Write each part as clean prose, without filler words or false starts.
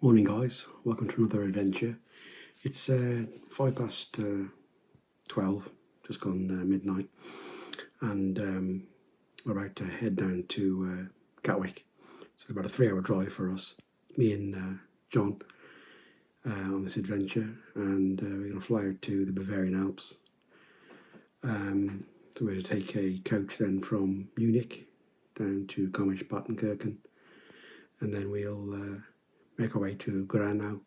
Morning guys, welcome to another adventure. It's 12, just gone midnight, and we're about to head down to Gatwick. So it's about a 3-hour drive for us, me and John, on this adventure, and we're going to fly out to the Bavarian Alps. So we're going to take a coach then from Munich down to Garmisch-Partenkirchen, and then we'll make our way to Granau,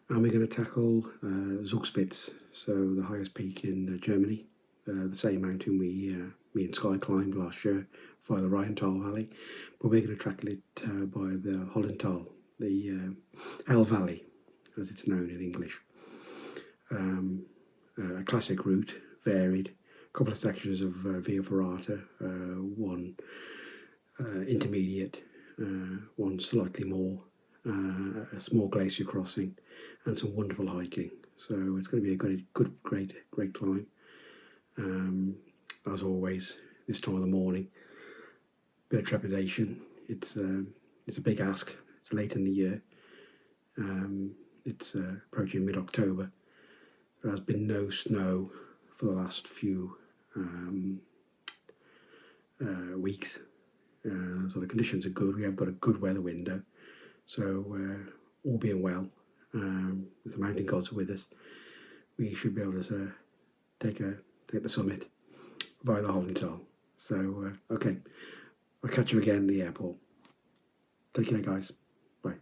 and we're going to tackle Zugspitze, so the highest peak in Germany, the same mountain me and Sky climbed last year via the Rheintal Valley, but we're going to tackle it by the Hollentall, the L Valley as it's known in English. A classic route, varied, a couple of sections of Via Ferrata, one intermediate, one slightly more, a small glacier crossing, and some wonderful hiking. So it's going to be a great climb. As always, this time of the morning, bit of trepidation. It's a big ask. It's late in the year. It's approaching mid-October. There has been no snow for the last few weeks, so the conditions are good. We have got a good weather window. So all being well, if the mountain gods are with us, we should be able to take the summit via the Hollentall. So okay, I'll catch you again at the airport. Take care guys, bye.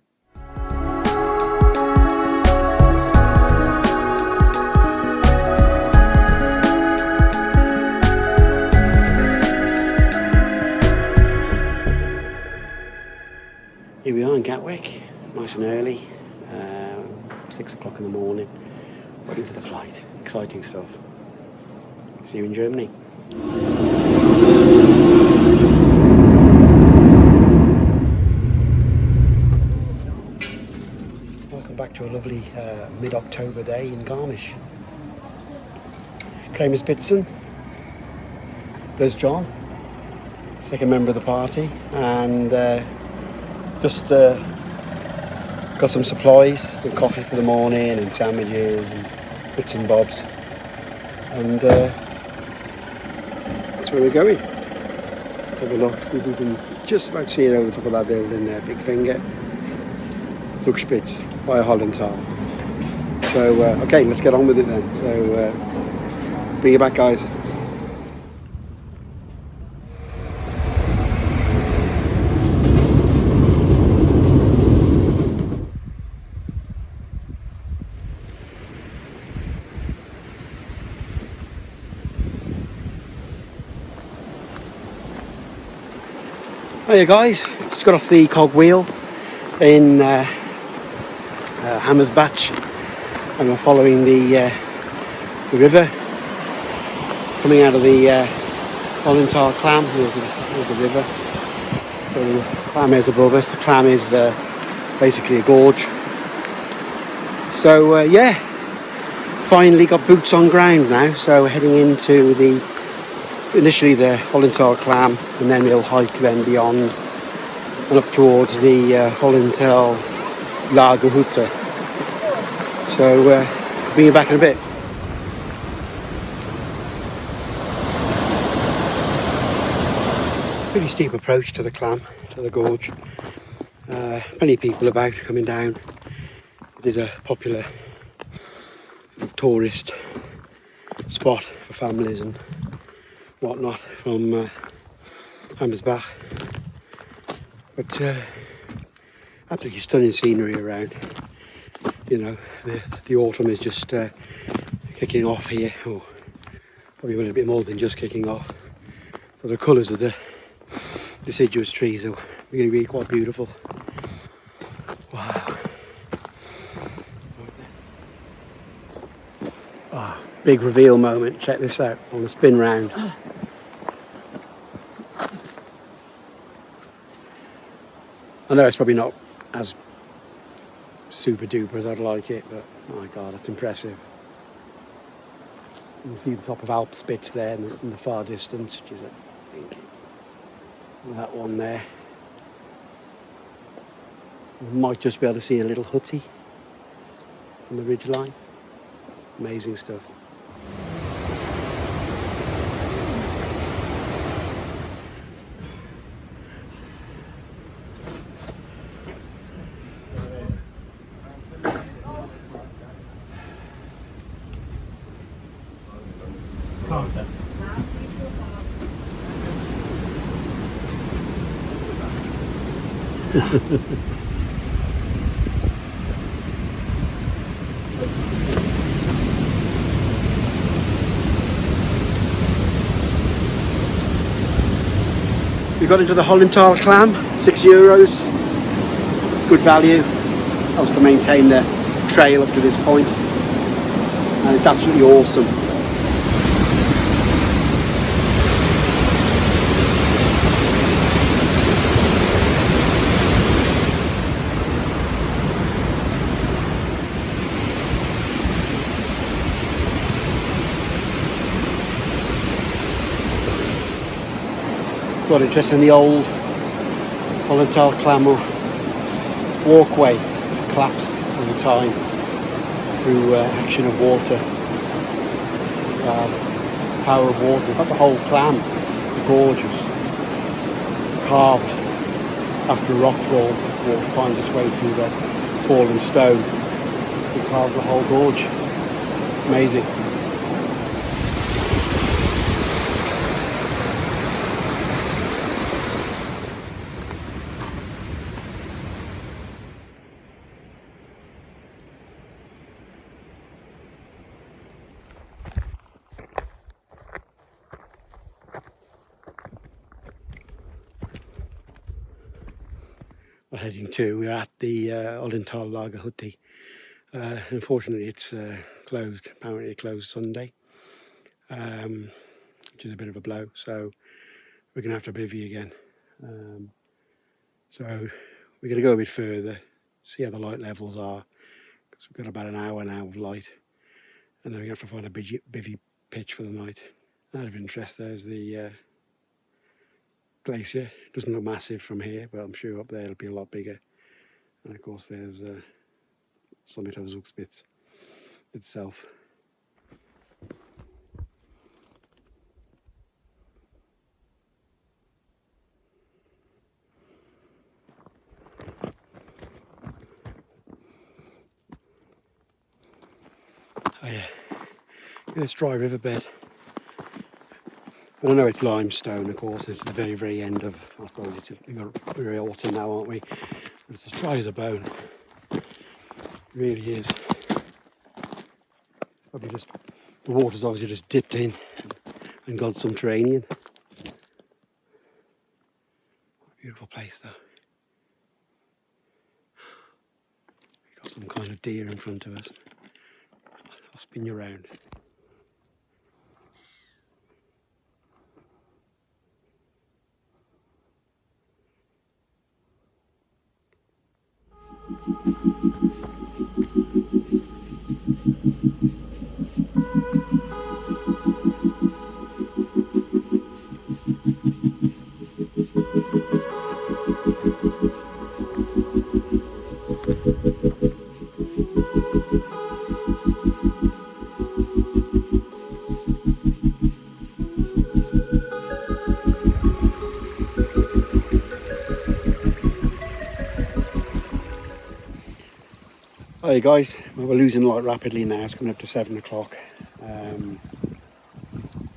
Here we are in Gatwick, nice and early, 6 o'clock in the morning, waiting for the flight. Exciting stuff. See you in Germany. Welcome back to a lovely mid-October day in Garmisch. Crampons. There's John, second member of the party, and just got some supplies, some coffee for the morning and sandwiches and bits and bobs, and that's where we're going. Let's have a look, see if we can just about see it over the top of that building there, big finger. Zugspitze by Hollentall. So okay, let's get on with it then. So bring it back guys. Hiya guys, just got off the cogwheel in Hammersbach, and we're following the river coming out of the Höllental Climb. Here's the river. So the climb is above us. The climb is basically a gorge. So yeah, finally got boots on ground now. So we're heading into initially the Hollentall Climb, and then we'll hike then beyond and up towards the Hollentall Route. So bring you back in a bit. Pretty steep approach to the climb, to the gorge. Plenty of people about coming down. It is a popular sort of tourist spot for families and whatnot from Hammersbach, but absolutely stunning scenery around. You know, the autumn is just kicking off here, or probably a little bit more than just kicking off. So the colours of the deciduous trees are really, really quite beautiful. Wow. Ah, big reveal moment. Check this out on the spin round. I know it's probably not as super duper as I'd like it, but my god, that's impressive. You can see the top of Alpspitze there in the far distance, which is, I think it's that one there. We might just be able to see a little hutty from the ridgeline. Amazing stuff. We got into the Hollentall Climb, €6. Good value. That was to maintain the trail up to this point, and it's absolutely awesome. Got interest in the old Hollentall Climb walkway. It's collapsed over time through action of water, power of water. In fact, the whole climb, the gorge, was carved after a rockfall. Water finds its way through the fallen stone. It carves the whole gorge. Amazing. We're heading to, we're at the Hollentall Route. Unfortunately it's closed. Apparently it closed Sunday, which is a bit of a blow, so we're going to have to bivy again. So we're going to go a bit further, see how the light levels are, because we've got about an hour now of light, and then we have to find a bivy pitch for the night. Out of interest, there's the Glacier. It doesn't look massive from here, but I'm sure up there it'll be a lot bigger. And of course there's summit of Zugspitze itself. Oh yeah, look at this dry riverbed. I know it's limestone, of course. It's the very, very end of, I suppose we're autumn now, aren't we? But it's as dry as a bone. It really is. Probably just, the water's obviously just dipped in and got some terrain. Beautiful place though. We've got some kind of deer in front of us. I'll spin you around. Hey guys, well, we're losing light rapidly now. It's coming up to 7 o'clock.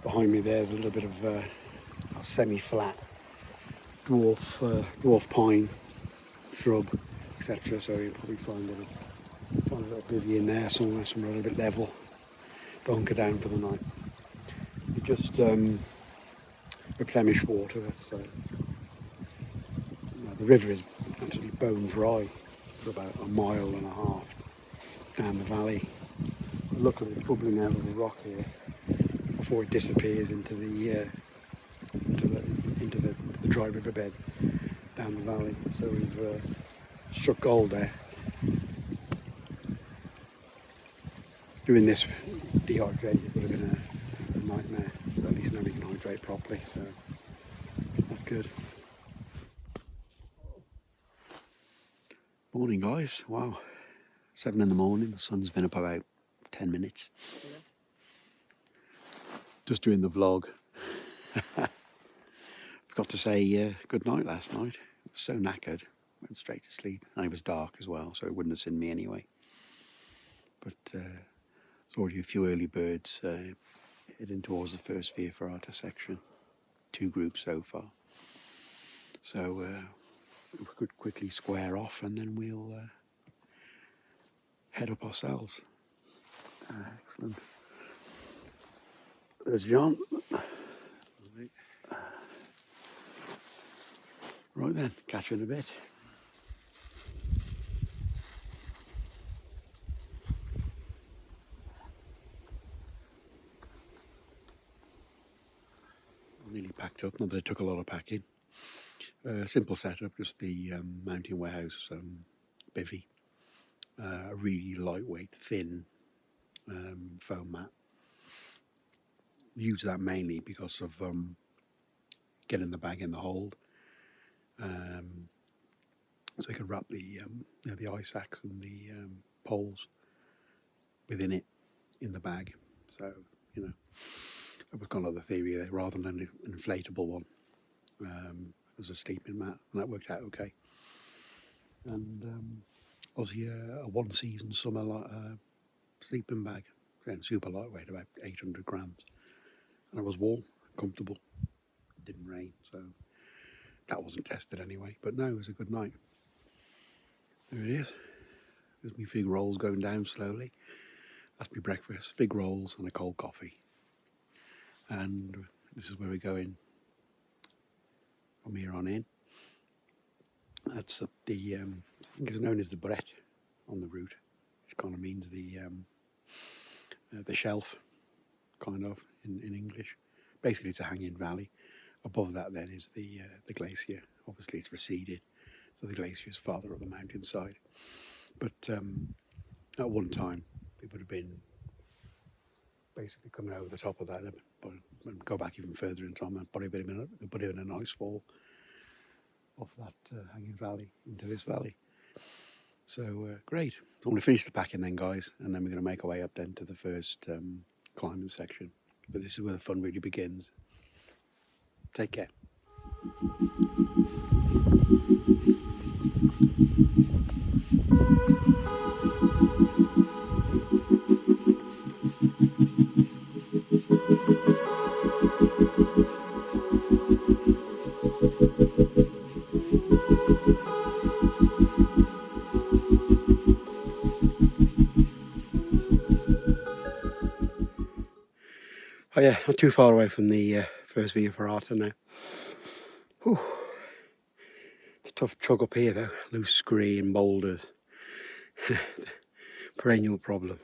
Behind me there's a little bit of a semi-flat dwarf pine shrub, etc. So you'll probably find a little bivy in there somewhere a little bit level. Don't hunker down for the night. You just replenish water. That's, the river is absolutely bone dry for about a mile and a half down the valley. Look at it bubbling out of the rock here before it disappears into the dry riverbed down the valley. So we've struck gold there. Doing this dehydrated would have been a nightmare. So at least now we can hydrate properly. So that's good. Morning guys, wow, 7 in the morning, the sun's been up about 10 minutes. Yeah. Just doing the vlog. Forgot to say good night last night. I was so knackered, went straight to sleep. And it was dark as well, so it wouldn't have seen me anyway. But there's already a few early birds heading towards the first Via Ferrata section. 2 groups so far. So we could quickly square off and then we'll head up ourselves. Excellent. There's John. Right then, catch you in a bit. I'm nearly packed up, not that it took a lot of packing. Simple setup, just the mountain warehouse bivy. A really lightweight, thin foam mat. Use that mainly because of getting the bag in the hold. So we could wrap the the ice axe and the poles within it in the bag. So that was kind of the theory there, rather than an inflatable one. As a sleeping mat, and that worked out okay. And obviously a one-season summer sleeping bag, and super lightweight, about 800 grams, and it was warm, comfortable. It didn't rain, so that wasn't tested anyway. But no, it was a good night. There it is. There's me fig rolls going down slowly. That's my breakfast: fig rolls and a cold coffee. And this is where we're going from here on in. That's the I think it's known as the Brett on the route, which kind of means the shelf, kind of in English. Basically, it's a hanging valley. Above that, then, is the glacier. Obviously, it's receded, so the glacier is farther up the mountainside. But at one time, it would have been basically coming over the top of that, but go back even further in time, and probably been a nice fall off that hanging valley into this valley. So great. So I'm going to finish the packing then, guys, and then we're going to make our way up then to the first climbing section. But this is where the fun really begins. Take care. Oh yeah, not too far away from the first Via Ferrata now. Whew. It's a tough chug up here though, loose scree and boulders. Perennial problem.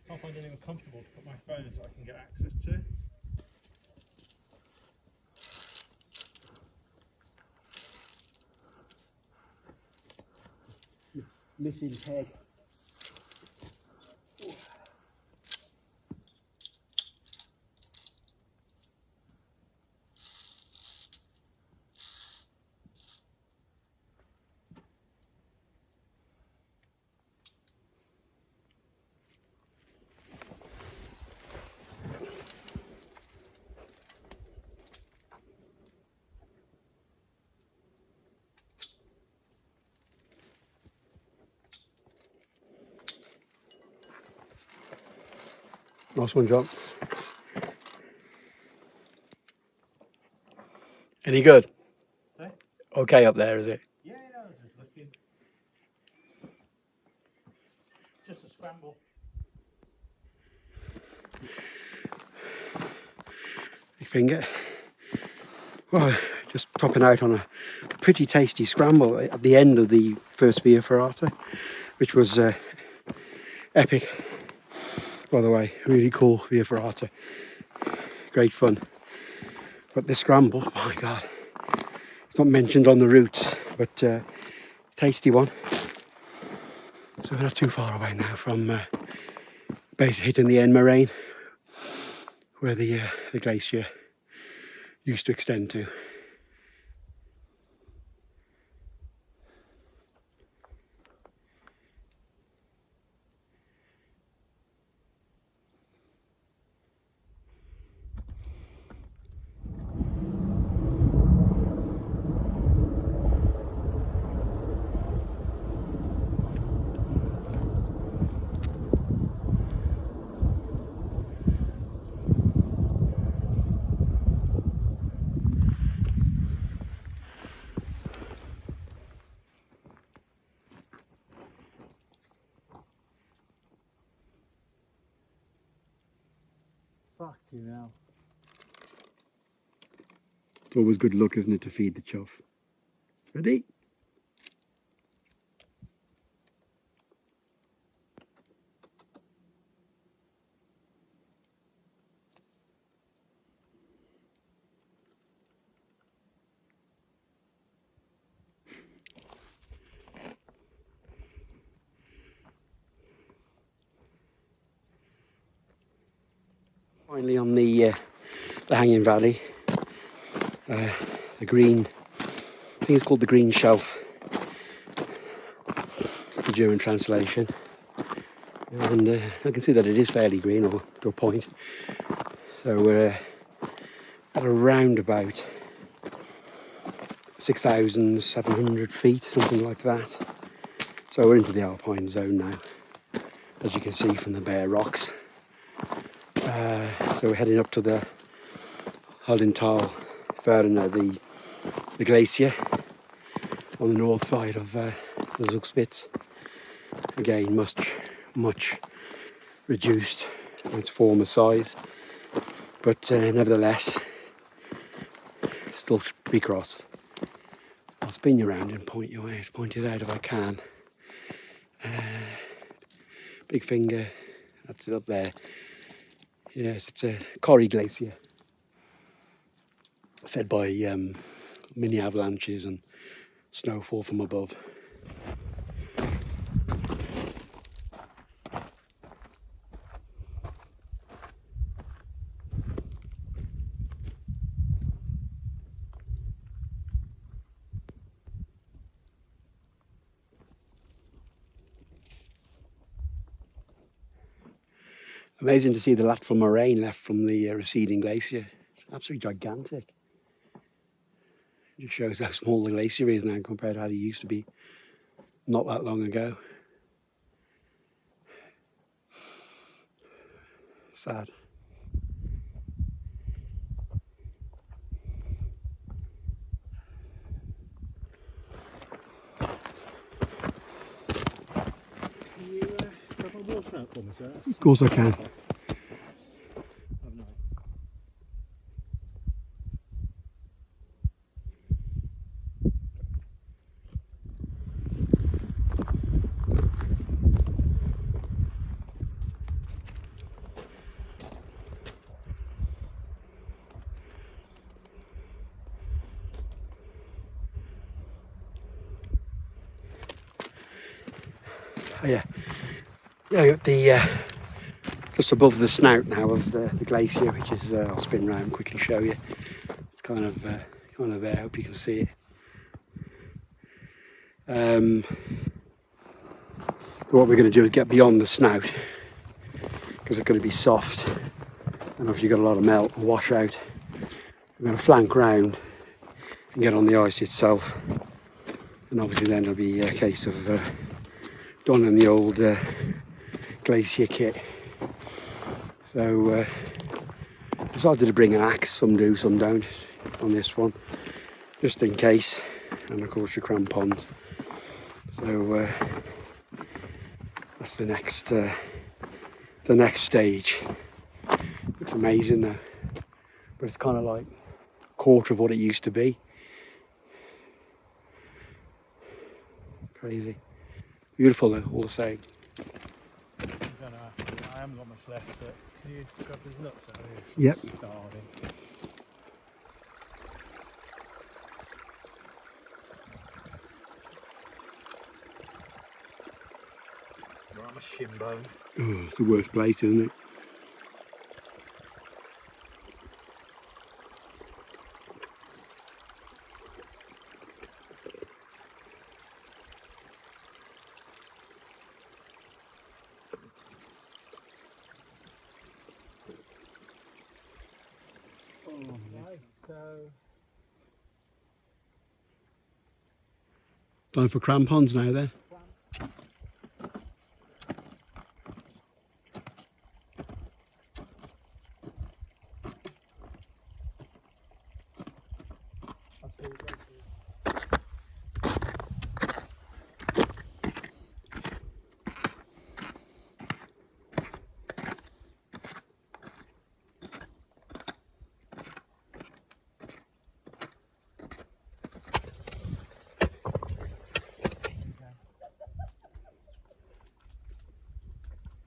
Can't find anywhere comfortable to put my phone so I can get access to. Missing peg. Nice one, John. Any good? Hey? Okay up there, is it? Yeah, I was just looking. It's just a scramble. big finger. Well, just topping out on a pretty tasty scramble at the end of the first Via Ferrata, which was epic. By the way, really cool Via Ferrata, great fun. But this scramble, my god, it's not mentioned on the route, but tasty one. So we're not too far away now from basically hitting the end moraine where the glacier used to extend to. Fuck you now. It's always good luck, isn't it, to feed the chuff. Ready? Finally on the hanging valley, the green, I think it's called the green shelf, the German translation, and I can see that it is fairly green, or to a point. So we're at around about 6,700 feet, something like that. So we're into the Alpine zone now, as you can see from the bare rocks. So we're heading up to the Höllental Route, the glacier on the north side of the Zugspitze. Again, much reduced from its former size, but nevertheless still to be crossed. I'll spin you around and point it out if I can. Big finger, that's it up there. Yes, it's a Kaale glacier, fed by mini avalanches and snowfall from above. Amazing to see the lateral moraine left from the receding glacier. It's absolutely gigantic. It just shows how small the glacier is now compared to how it used to be not that long ago. Sad. Can you grab my water out for me, sir? Of course I can. Oh yeah, the just above the snout now of the glacier, which is I'll spin round and quickly show you. It's kind of there. Hope you can see it. So what we're going to do is get beyond the snout, because it's going to be soft, and if you've got a lot of melt and wash out, we're going to flank round and get on the ice itself, and obviously then it'll be a case of donning the old glacier kit. So decided to bring an axe. Some do, some don't on this one, just in case, and of course your crampons. So that's the next stage. Looks amazing though. but it's kind of like a quarter of what it used to be. Crazy. Beautiful though, all the same. I'm gonna have to, I haven't got much left, but can you grab these nuts out here? Yep. I'm starving. Right, I'm a shin bone. Oh, it's the worst place, isn't it? Right, so Time for crampons now then.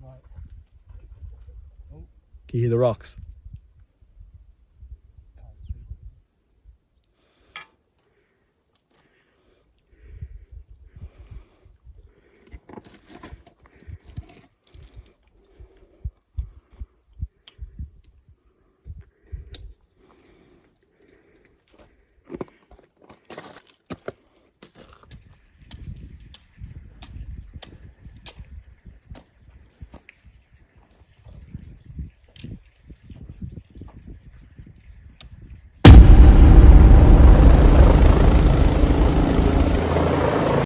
right. Can you hear the rocks?